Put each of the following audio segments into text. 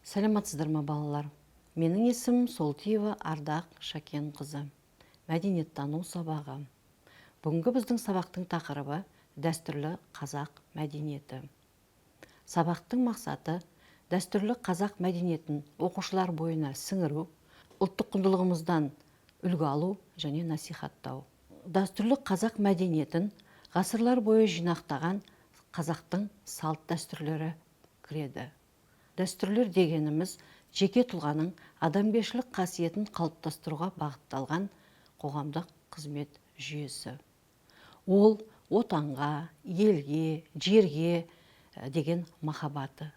Сәлеметсіздер ме, балалар? Менің есімім Солтиева Ардақ Шакен қызы. Мәдениеттану сабағы. Бүгінгі біздің сабақтың тақырыбы дәстүрлі қазақ мәдениеті. Сабақтың мақсаты дәстүрлі қазақ мәдениетін оқушылар бойына сіңіру, ұлттық құндылығымыздан үлгі алу және насихаттау. Дәстүрлі қазақ мәдениетін ғасырлар бойы жинақтаған қазақтың салт дәстүрлері кіреді. Дәстүрлер дегеніміз жеке тұлғаның адамгершілік қасиетін қалыптастыруға бағытталған қоғамдық қызмет жүйесі. Ол отанға, елге, жерге деген махаббаты.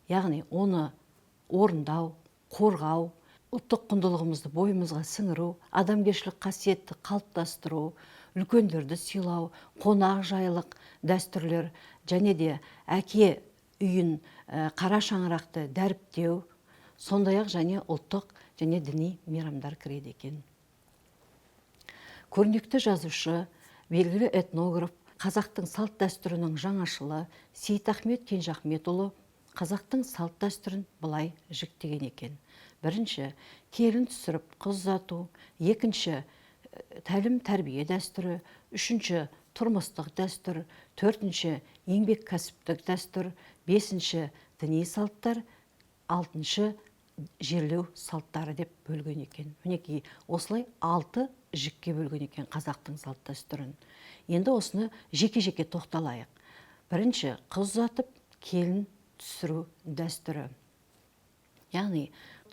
Яғни оны орындау, қорғау, ұлттық құндылығымызды бойымызға сіңіру, адамгершілік қасиетті қалыптастыру, үлкендерді сыйлау, қонақ жайлық дәстүрлер және де әке үйін қара шаңырақты дәріптеу, сондай-ақ және ұлттық және діни мейрамдар кіреді екен. Көрнекті жазушы, белгілі этнограф, қазақтың салт дәстүрінің жаңашылы Сейтахмет Кенжахметұлы қазақтың салт дәстүрін былай жіктеген екен. Бірінші, келін түсіріп қыз ұзату, екінші, тәлім тәрбие дәстүрі, үшінші, тұрмыстық дәстүр, төртінші, еңбек кәсіптік дәстүр, бесінші, діни салттар, алтыншы, жерлеу салттары деп бөлген екен. Мінекей, осылай 6 жікке бөлген екен қазақтың салт дәстүрін. Енді осыны жеке-жеке тоқталайық. Бірінші, қыз ұзатып, келін түсіру дәстүрі. Яғни,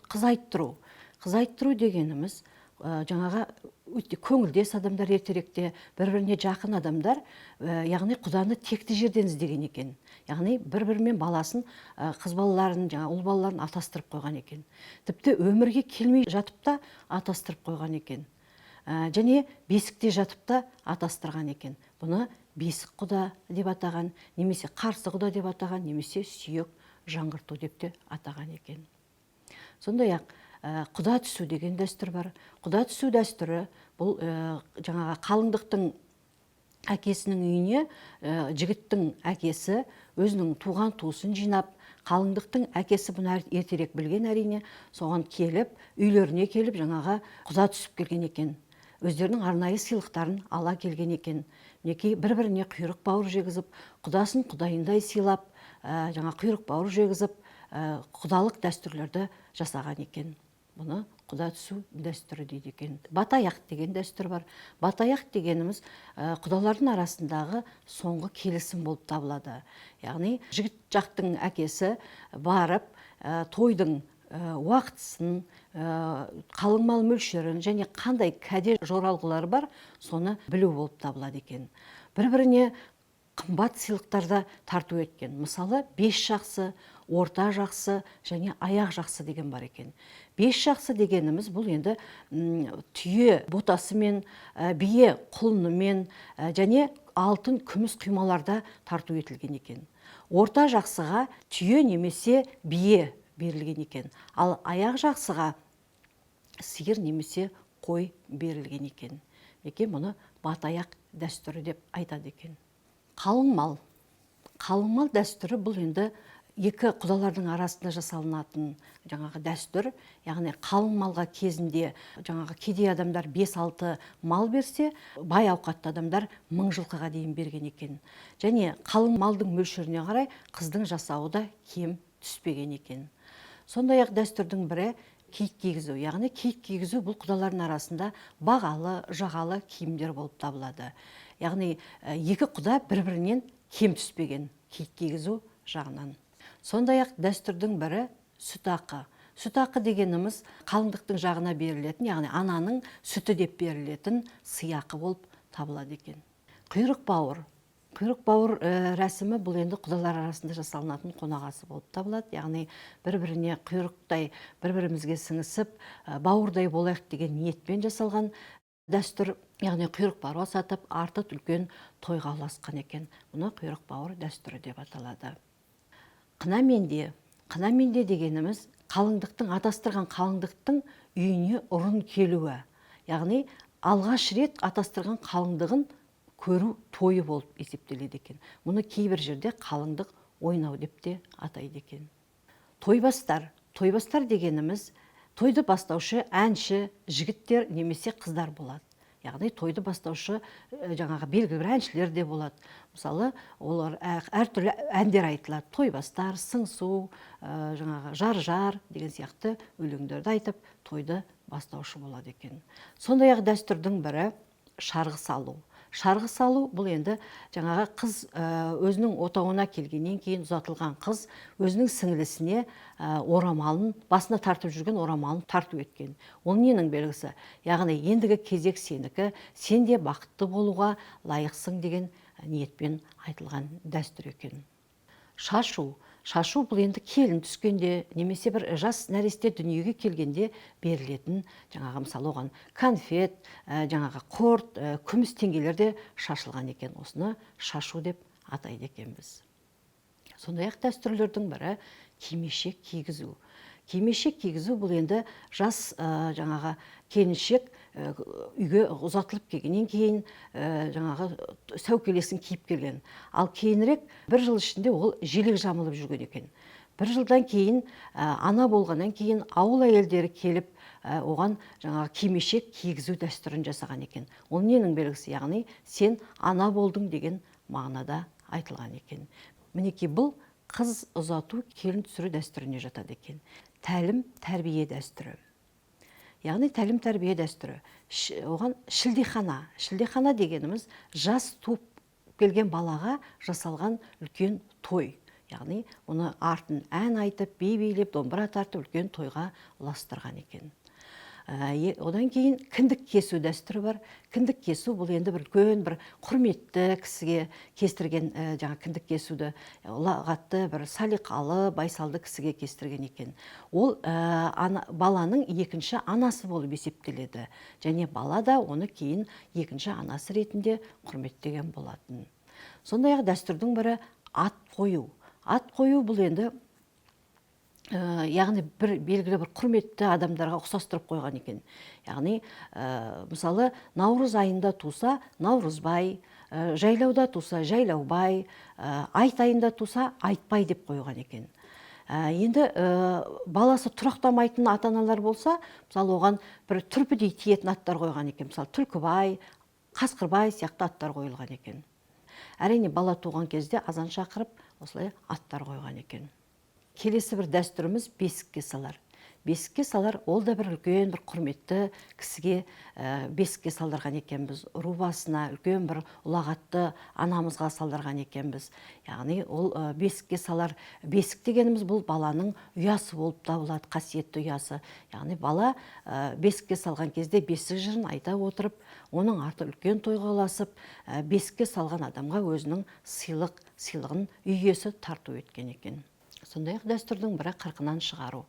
қыз айттыру дегеніміз жаңаға өте көңілдес адамдар, ертеректе бір-біріне жақын адамдар, яғни құданы текті жерден іздеген екен. Яғни бір-бірімен баласын, қыз балаларын, ұл балаларын атастырып қойған екен. Тіпті өмірге келмей жатып та атастырып қойған екен. Және бесікте жатып та атастырған екен. Бұны бесік құда деп атаған, немесе қарсы құда деп атаған, немесе сүйек жаңғырту деп те атаған екен. Сондай-ақ құда түсу деген дәстүр бар. Құда түсу дәстүрі бұл жаңаға қалыңдықтың әкесінің үйіне жігіттің әкесі өзінің туған туысын жинап, қалыңдықтың әкесі бұны ертерек білген әрине, соған келіп, үйлеріне келіп жаңаға құда түсіп келген екен. Өздерінің арнайы сыйлықтарын ала келген екен. Мінекей бір-біріне құйрық бауыр жегізіп, құдасын құдайындай сыйлап, жаңа құйрық бауыр жегізіп, құдалық дәстүрлерді жасаған екен. Бұны құда түсу дәстүрі дейді екен. Батаяқ деген дәстүр бар. Батаяқ дегеніміз құдалардың арасындағы соңғы келісім болып табылады. Яғни жігіт жақтың әкесі барып, тойдың уақытысын, қалың мал мөлшерін және қандай кәде жоралғылары бар, соны білу болып табылады екен. Бір-біріне қымбат сыйлықтарды тарту еткен. Мысалы, 5 жақсы, орта жақсы және аяқ жақсы деген бар екен. 5 жақсы дегеніміз бұл енді түйе ботасымен, бие құлынымен және алтын, күміс құймаларда тарту етілген екен. Орта жақсыға түйе немесе бие берілген екен. Ал аяқ жақсыға сиыр немесе қой берілген екен. Мұны батаяқ дәстүрі деп айтады екен. Қалың мал дәстүрі бұл енді екі құдалардың арасында жасалынатын жаңағы дәстүр. Яғни қалың малға кезінде жаңағы кедей адамдар 5-6 мал берсе, бай ауқатты адамдар 1000 жылқыға дейін берген екен. Және қалың малдың мөлшеріне қарай қыздың жасауы да кем түспеген екен. Сондай-ақ дәстүрдің бірі киіт кигізу. Яғни киіт кигізу бұл құдалардың арасында бағалы, жағалы киімдер болып табылады. Яғни екі құда бір-бірінен кем түспеген киіт кигізу жағынан. Сондай-ақ дәстүрдің бірі сүтақы. Сүтақы дегеніміз қалыңдықтың жағына берілетін, яғни ананың сүті деп берілетін сыйақы болып табылады екен. Құйрық бауыр. Құйрық бауыр рәсімі бұл енді құдалар арасында жасалынатын қонағасы болып табылады. Яғни бір-біріне құйрықтай бір-бірімізге сіңісіп, бауырдай болайық деген ниетпен жасалған дәстүр. Яғни құйрық бауыр сатып, арты үлкен тойға ұласқан екен. Бұны құйрық бауыр дәстүрі деп аталады. Қынаменде дегеніміз қалыңдықтың, атастырған қалыңдықтың үйіне ұрын келуі. Яғни алғаш рет атастырған қалыңдығын көру тойы болып есептеледі екен. Мұны кейбір жерде қалыңдық ойнау деп те атайды екен. Тойбастар. Тойбастар дегеніміз тойды бастаушы әнші жігіттер немесе қыздар болады. Яғни тойды бастаушы жаңағы белгілі бір әншілер де болады. Мысалы, олар әртүрлі әндер айтылады. Тойбастар, сыңсу, жаңағы жар деген сияқты өлеңдерді айтып, тойды бастаушы болады екен. Сондай-ақ дәстүрдің бірі шарғы салу. Шарғы салу бұл енді жаңағы қыз өзінің отауына келгеннен кейін ұзатылған қыз өзінің сіңлісіне орамалын, басына тартып жүрген орамалын тарту еткен. Ол ненің белгісі? Яғни ендігі кезек сенікі, сен де бақытты болуға лайықсың деген ниетпен айтылған дәстүр екен. Шашу бұл енді келін түскенде, немесе бір жас нәресте дүниеге келгенде берілетін, жаңағы мысалы оған конфет, жаңағы құрт, күміс теңгелер де шашылған екен. Осыны шашу деп атайды екенбіз. Сондай-ақ дәстүрлердің бірі кимешек кигізу. Кимешек кигізу бұл енді жас жаңағы келіншек үйге ұзатылып келгеннен кейін жаңағы сәукелесін киіп келген. Ал кейінірек бір жыл ішінде ол желек жамылып жүрген екен. Бір жылдан кейін ана болғаннан кейін ауыл әйелдері келіп оған жаңағы кимешек кигізу дәстүрін жасаған екен. Ол ненің белгісі? Яғни сен ана болдың деген мағынада айтылған екен. Мінекей бұл қыз ұзату, келін түсіру дәстүріне жатады екен. Тәлім тәрбие дәстүрі. Яғни тәлім тәрбие дәстүрі. Оған шілдехана дегеніміз жас туып келген балаға жасалған үлкен той. Яғни оны артын ән айтып, би билеп, домбыра тартып үлкен тойға ұластырған екен. Одан кейін кіндік кесу дәстүрі бар. Кіндік кесу бұл енді бір құрметті кісіге кестірген жаңа кіндік кесуді, ұлағатты, бір салиқалы, байсалды кісіге кестірген екен. Ол баланың екінші анасы болып есептеледі. Және бала да оны кейін екінші анасы ретінде құрметтеген болатын. Сондай-ақ дәстүрдің бірі ат қою. Ат қою бұл енді яғни белгілі бір құрметті адамдарға ұқсастырып қойған екен. Яғни, мысалы, наурыз айында туса, наурызбай, жайлауда туса, жайлаубай, айт айында туса, айтбай деп қойған екен. Енді баласы тұрақтамайтын ата-аналар болса, мысалы, оған бір түрпідей тиетін аттар қойған екен. Мысалы, түлкібай, қасқырбай сияқты аттар қойылған екен. Әрине, бала туған кезде азан шақырып, осылай аттар қойған екен. Келесі бір дәстүріміз бесікке салар. Бесікке салар, ол да бір үлкен бір құрметті кісіге бесікке салдырған екенбіз. Ру басына үлкен бір ұлағатты анамызға салдырған екенбіз. Яғни ол бесікке салар. Бесік дегеніміз бұл баланың ұясы болып табылады, қасиетті ұясы. Яғни бала бесікке салған кезде бесік жырын айта отырып, оның арты үлкен тойға ұласып, бесікке салған адамға өзінің сыйлығын үй иесі тарту еткен екен. Сондай-ақ дәстүрдің бірі қырқынан шығару.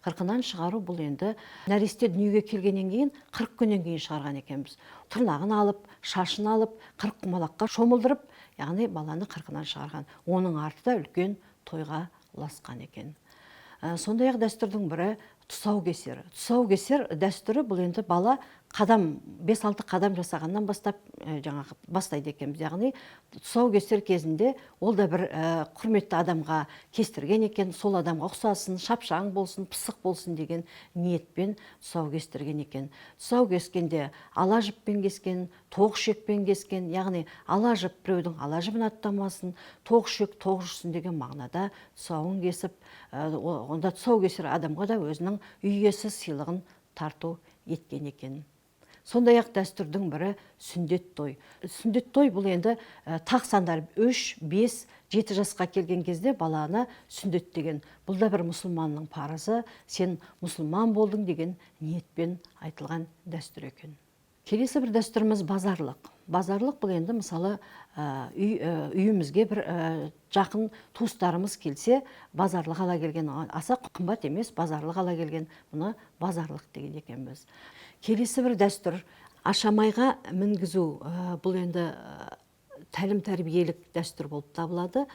Қырқынан шығару бұл енді нәресте дүниеге келгеннен кейін 40 күннен кейін шығарған екенбіз. Тырнағын алып, шашын алып, 40 құмалаққа шомылдырып, яғни баланы қырқынан шығарған. Оның арты да үлкен тойға ұласқан екен. Сондай-ақ дәстүрдің бірі тұсаукесер. Тұсаукесер дәстүрі бұл енді бала 5-6 қадам жасағаннан бастап бастайды екенбіз. Яғни тұсаукесер кезінде ол да бір құрметті адамға кестірген екен, сол адамға ұқсасын, шапшаң болсын, пысық болсын деген ниетпен тұсау кестірген екен. Тұсау кескенде ала жіппен кескен, тоқ шекпен кескен, яғни ала жіп біреудің ала жібін аттамасын, тоқ шек тоқ жүрсін деген мағынада тұсауын кесіп, онда тұсау кесер адамға да өзінің үй иесі сыйлығын тарту еткен екен. Сондай-ақ дәстүрдің бірі сүндет той. Сүндет той бұл енді тақ сандар 3, 5, 7 жасқа келген кезде баланы сүндет деген. Бұл да бір мұсылманның парызы, сен мұсылман болдың деген ниетпен айтылған дәстүр екен. Келесі бір дәстүріміз базарлық. Базарлық бұл енді мысалы үйімізге бір жақын туыстарымыз келсе, базарлық ала келген, аса қымбат емес, базарлық ала келген, бұны базарлық деген екенбіз. Келесі бір дәстүр ашамайға мінгізу. Бұл енді тәлім тәрбиелік дәстүр болып табылады.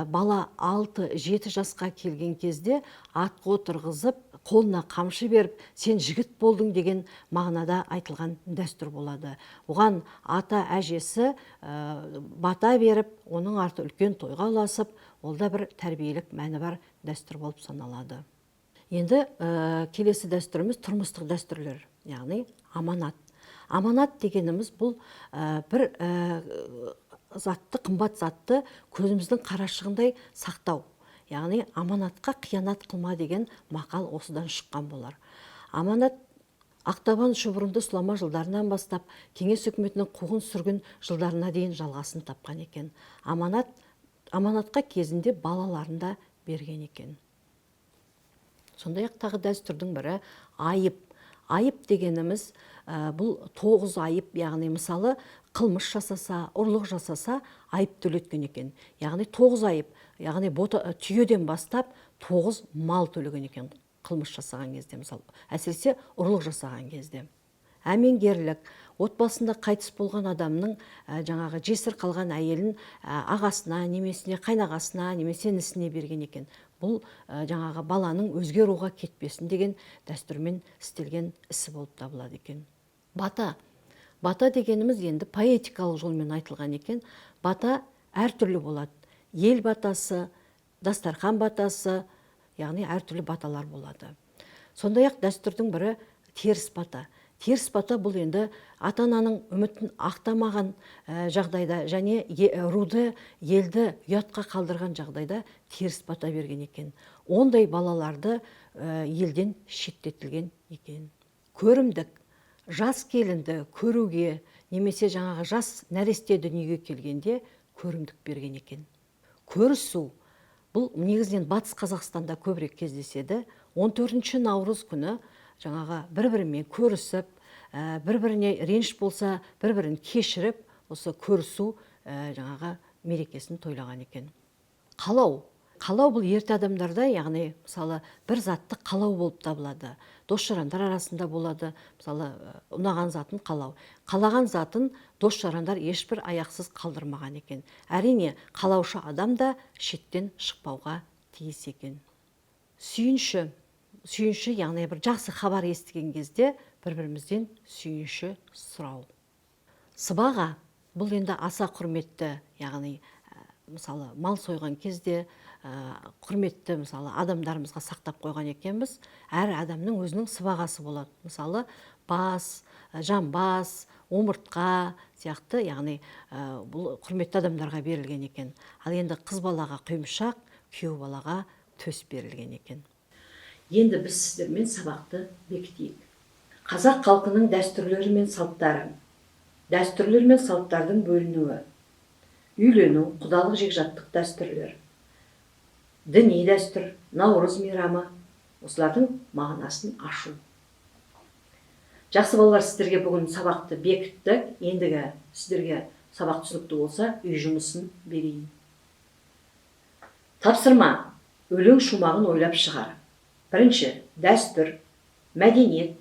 Бала 6-7 жасқа келген кезде атқа отырғызып, қолына қамшы беріп, сен жігіт болдың деген мағынада айтылған дәстүр болады. Оған ата әжесі бата беріп, оның арты үлкен тойға ұласып, ол да бір тәрбиелік мәні бар дәстүр болып саналады. Енді келесі дәстүріміз тұрмыстық дәстүрлер, яғни аманат. Аманат дегеніміз бұл бір затты, қымбат затты көзіміздің қарашығындай сақтау. Яғни аманатқа қиянат қылма деген мақал осыдан шыққан болар. Аманат Ақтабан шұбырынды сұлама жылдарынан бастап кеңес үкіметінің қуғын сүргін жылдарына дейін жалғасын тапқан екен. Аманатқа кезінде балаларын да берген екен. Сондай-ақ тағы дәстүрдің бірі айып. Айып дегеніміз бұл 9 айып, яғни мысалы қылмыс жасаса, ұрлық жасаса айып төлеткен екен. Яғни 9 айып, яғни түйеден бастап 9 мал төлеген екен. Қылмыс жасаған кезде, мысалы, әсіресе ұрлық жасаған кезде. Әмеңгерлік, отбасында қайтыс болған адамның жаңағы жесір қалған әйелін ағасына, немесіне, қайнағасына, немесе інісіне берген екен. Бұл жаңағы баланың өзге руға кетпесін деген дәстүрмен істелген ісі болып табылады екен. Бата. Бата дегеніміз енді поэтикалық жолмен айтылған екен. Бата әртүрлі болады. Ел батасы, дастархан батасы, яғни әртүрлі баталар болады. Сондай-ақ дәстүрдің бірі теріс бата. Теріс бата бұл енді ата-ананың үмітін ақтамаған жағдайда және руды, елді ұятқа қалдырған жағдайда теріс бата берген екен. Ондай балаларды елден шеттетілген екен. Көрімдік. Жас келінді көруге, немесе жаңағы жас нәресте дүниеге келгенде көрімдік берген екен. Көрісу. Бұл негізінен Батыс Қазақстанда көбірек кездеседі. 14 наурыз күні жаңағы бір-бірімен көрісіп, бір-біріне реніш болса, бір-бірін кешіріп, осы көрісу жаңағы мерекесін тойлаған екен. Қалау. Қалау бұл ерте адамдарда, яғни мысалы бір затты қалау болып табылады. Дос-жарандар арасында болады, мысалы ұнаған затын қалау. Қалаған затын дос-жарандар ешбір аяқсыз қалдырмаған екен. Әрине, қалаушы адам да шеттен шықпауға тиіс екен. Сүйінші. Сүйінші, яғни бір жақсы хабар естіген кезде бір-бірімізден сүйінші сұрау. Сыбаға. Бұл енді аса құрметті, яғни мысалы мал сойған кезде құрметті мысалы адамдарымызға сақтап қойған екенбіз. Әр адамның өзінің сыбағасы болады. Мысалы бас, жамбас, омыртқа сияқты, яғни бұл құрметті адамдарға берілген екен. Ал енді қыз балаға құйымшақ, күйеу балаға төс берілген екен. Енді біз сіздермен сабақты бекітейік. Қазақ халқының дәстүрлері мен салттары. Дәстүрлер мен салттардың бөлінуі. Үйлену, құдалық жекжаттық дәстүрлер. Діни дәстүр, наурыз мейрамы, осылардың мағынасын ашу. Жақсы балалар, сіздерге бүгін сабақты бекіттік. Ендігі сіздерге сабақ түсінікті болса, үй жұмысын берейін. Тапсырма. Өлең шумағын ойлап шығар. Бірінші, дәстүр, мәдениет,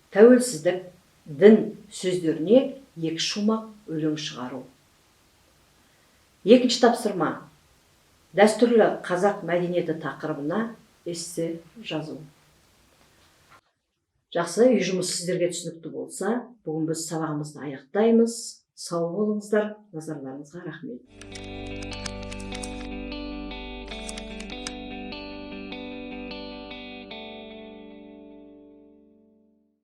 тәуелсіздік, дін сөздеріне 2 шумақ өлең шығару. Екінші тапсырма. Дәстүрлі қазақ мәдениеті тақырыбына эссе жазу. Жақсы, үй жұмысы сіздерге түсінікті болса, бүгін біз сабағымызды аяқтаймыз. Сау болыңыздар, назарларыңызға рахмет.